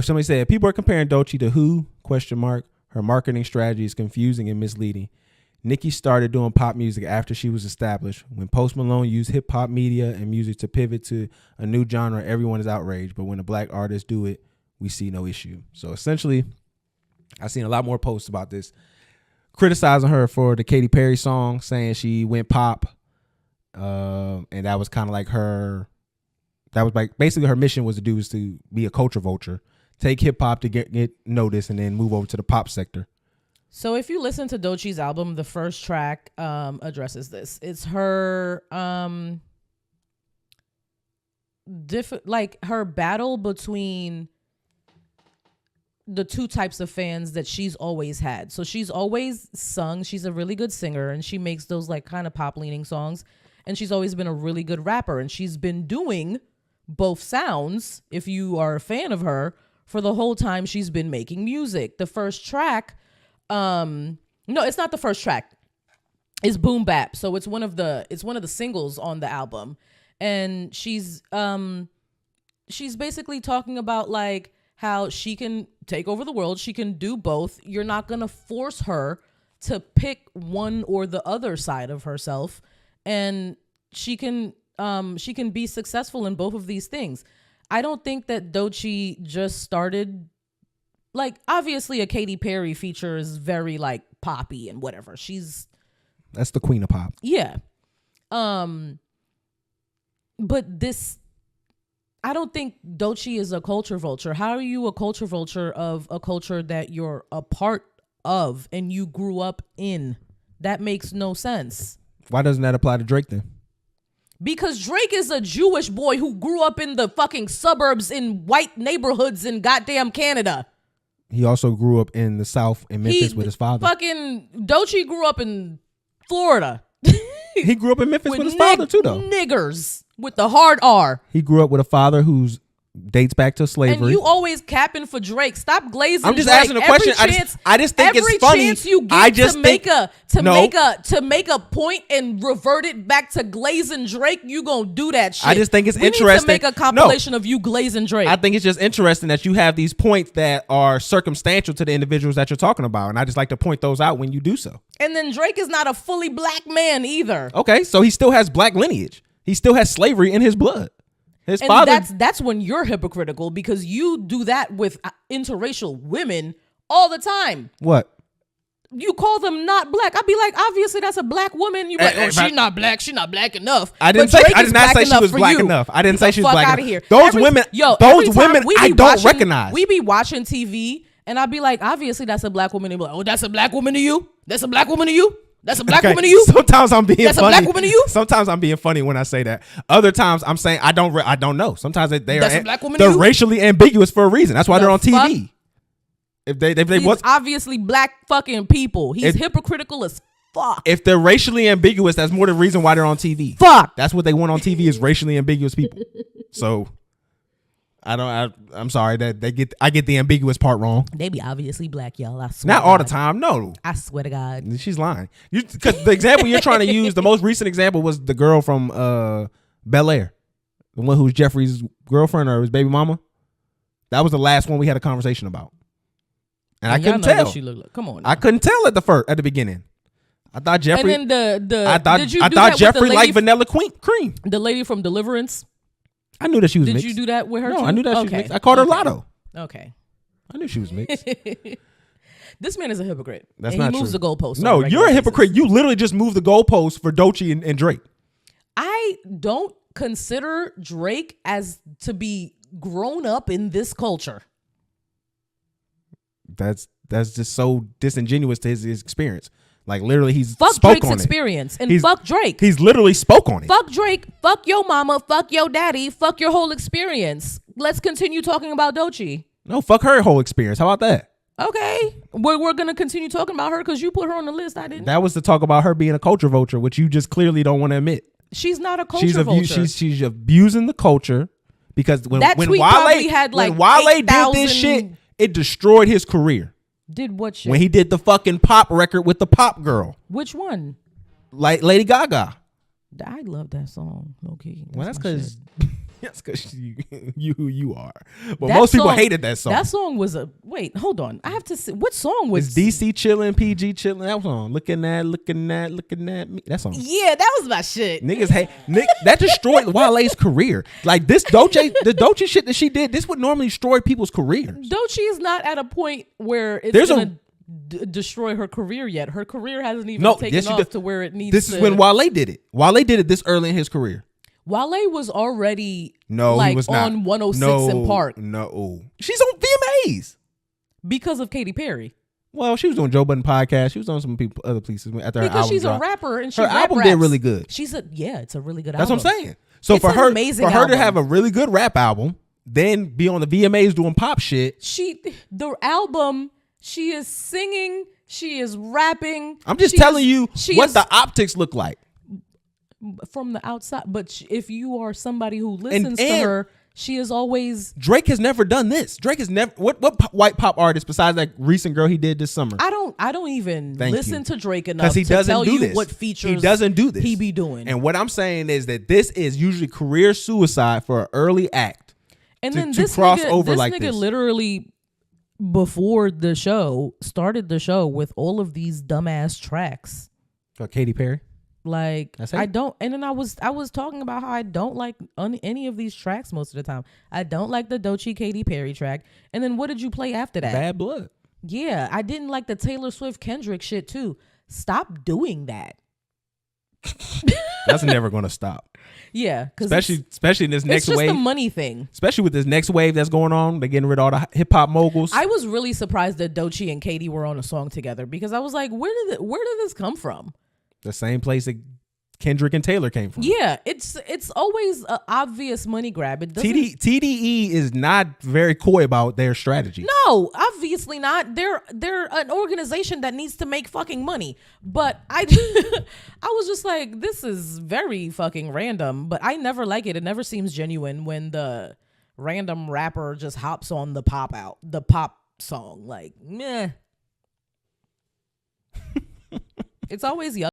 Somebody said people are comparing Doechii to who? ? Her marketing strategy is confusing and misleading. Nicki started doing pop music after she was established. When Post Malone used hip hop media and music to pivot to a new genre, everyone is outraged. But when a black artist do it, we see no issue. So essentially, I've seen a lot more posts about this, criticizing her for the Katy Perry song, saying she went pop, and that was kind of like her. That was like basically her mission was to be a culture vulture, take hip hop to get noticed, and then move over to the pop sector. So if you listen to Doechii's album, the first track addresses this. It's her her battle between the two types of fans that she's always had. So she's always sung. She's a really good singer, and she makes those like kind of pop leaning songs. And she's always been a really good rapper, and she's been doing both sounds, if you are a fan of her, for the whole time she's been making music. The first track, no, it's not the first track. It's Boom Bap. So it's one of the singles on the album. And she's basically talking about like how she can take over the world. She can do both. You're not going to force her to pick one or the other side of herself. And she can be successful in both of these things. I don't think that Doechii just started, like, obviously a Katy Perry feature is very like poppy and whatever. That's the queen of pop. Yeah. But this, I don't think Doechii is a culture vulture. How are you a culture vulture of a culture that you're a part of and you grew up in? That makes no sense. Why doesn't that apply to Drake then? Because Drake is a Jewish boy who grew up in the fucking suburbs in white neighborhoods in goddamn Canada. He also grew up in the South in Memphis with his father. Fucking Doechii grew up in Florida. He grew up in Memphis with his father too, though. Niggers with the hard R. He grew up with a father who's dates back to slavery. And you always capping for Drake. Stop glazing. I'm just Drake. asking a question. I just think it's funny. Every chance you get to make a point and revert it back to glazing Drake, you gonna do that shit. I just think it's interesting. We need to make a compilation of you glazing Drake. I think it's just interesting that you have these points that are circumstantial to the individuals that you're talking about, and I just like to point those out when you do so. And then Drake is not a fully black man either. Okay, so he still has black lineage. He still has slavery in his blood. His father. That's when you're hypocritical, because you do that with interracial women all the time. What? You call them not black. I'd be like, obviously that's a black woman. You're like, oh, she's not black. She's not black enough. I did not say she was black enough. I didn't say she was black enough. Out of here. Those women I don't recognize. We be watching TV and I'd be like, obviously that's a black woman. And be like, oh, that's a black woman to you? That's a black woman to you? That's a black woman to you? Sometimes I'm being funny. That's a black woman to you? Sometimes I'm being funny when I say that. Other times I'm saying I don't know. Sometimes they're racially ambiguous for a reason. That's why they're on TV. He's obviously black fucking people. He's hypocritical as fuck. If they're racially ambiguous, that's more the reason why they're on TV. Fuck. That's what they want on TV is racially ambiguous people. So I'm sorry that I get the ambiguous part wrong. They be obviously black, y'all. I swear. Not all the time, no. I swear to God. She's lying. Because the example you're trying to use, the most recent example was the girl from Bel Air, the one who's Jeffrey's girlfriend or his baby mama. That was the last one we had a conversation about, and I couldn't tell. What she looked like. Come on, now. I couldn't tell at the beginning. I thought Jeffrey. And then I thought Jeffrey liked vanilla cream. The lady from Deliverance. I knew that she was mixed. Did you do that with her? No, too? I knew that she was mixed. I called her Lotto. Okay. I knew she was mixed. This man is a hypocrite. That's not true. He moves the goalpost. No, you're a hypocrite. You literally just moved the goalpost for Doechii and Drake. I don't consider Drake as to be grown up in this culture. That's just so disingenuous to his experience. Like literally, he's fuck spoke Drake's on experience it. and fuck Drake. He's literally spoke on it. Fuck Drake. Fuck your mama. Fuck your daddy. Fuck your whole experience. Let's continue talking about Doechii. No, fuck her whole experience. How about that? Okay, we're gonna continue talking about her because you put her on the list. I didn't. That was to talk about her being a culture vulture, which you just clearly don't want to admit. She's not a culture vulture. She's abusing the culture because when Wale did this shit, it destroyed his career. Did what shit? When he did the fucking pop record with the pop girl. Which one? Like Lady Gaga. I love that song. Okay. Well, that's because That's because you who you are. But That most people song- hated that song. That song was a wait. Hold on, I have to see what song was. It's DC chilling, PG chilling. That song. Looking at me. That song. Yeah, that was my shit. Niggas hate Nick. That destroyed Wale's career. Like this Doechii shit that she did. This would normally destroy people's careers. Doechii is not at a point where it's There's gonna destroy her career yet. Her career hasn't even taken yes, she off did. to where it needs. This is when Wale did it. Wale did it this early in his career. Wale was already He was not. on 106 in Park No, she's on VMAs because of Katy Perry. Well, she was on Joe Budden podcast. She was on some other places after her Because album she's dropped. a rapper and she her album did really good. It's a really good That's album. what I'm saying. So It's for an her, amazing for her to album. have a really good rap album, then be on the VMAs doing pop shit. The album, she is singing, she is rapping. I'm just telling you what the optics look like. From the outside, but if you are somebody who listens to her, she is always. Drake has never done this. Drake has never. What white pop artist besides that recent girl he did this summer? I don't even listen to Drake enough because he to doesn't tell do you this. what features he doesn't do this. He be doing. And what I'm saying is that this is usually career suicide for an early act. And to, then to this cross nigga, over this like nigga this. literally before the show started the show with all of these dumbass tracks. Katy Perry. Like That's it. I don't, and then I was talking about how I don't like any of these tracks most of the time. I don't like the Doechii Katy Perry track. And then what did you play after that? Bad Blood. Yeah, I didn't like the Taylor Swift Kendrick shit too. Stop doing that. That's never going to stop. Yeah, because especially in this next it's just wave. the money thing. Especially with this next wave that's going on, they're getting rid of all the hip hop moguls. I was really surprised that Doechii and Katy were on a song together because I was like, where did this come from? The same place that Kendrick and Taylor came from. Yeah, it's always an obvious money grab. It doesn't. TDE is not very coy about their strategy. No, obviously not. They're an organization that needs to make fucking money. But I was just like, this is very fucking random. But I never like it. It never seems genuine when the random rapper just hops on the pop song. Like, meh. It's always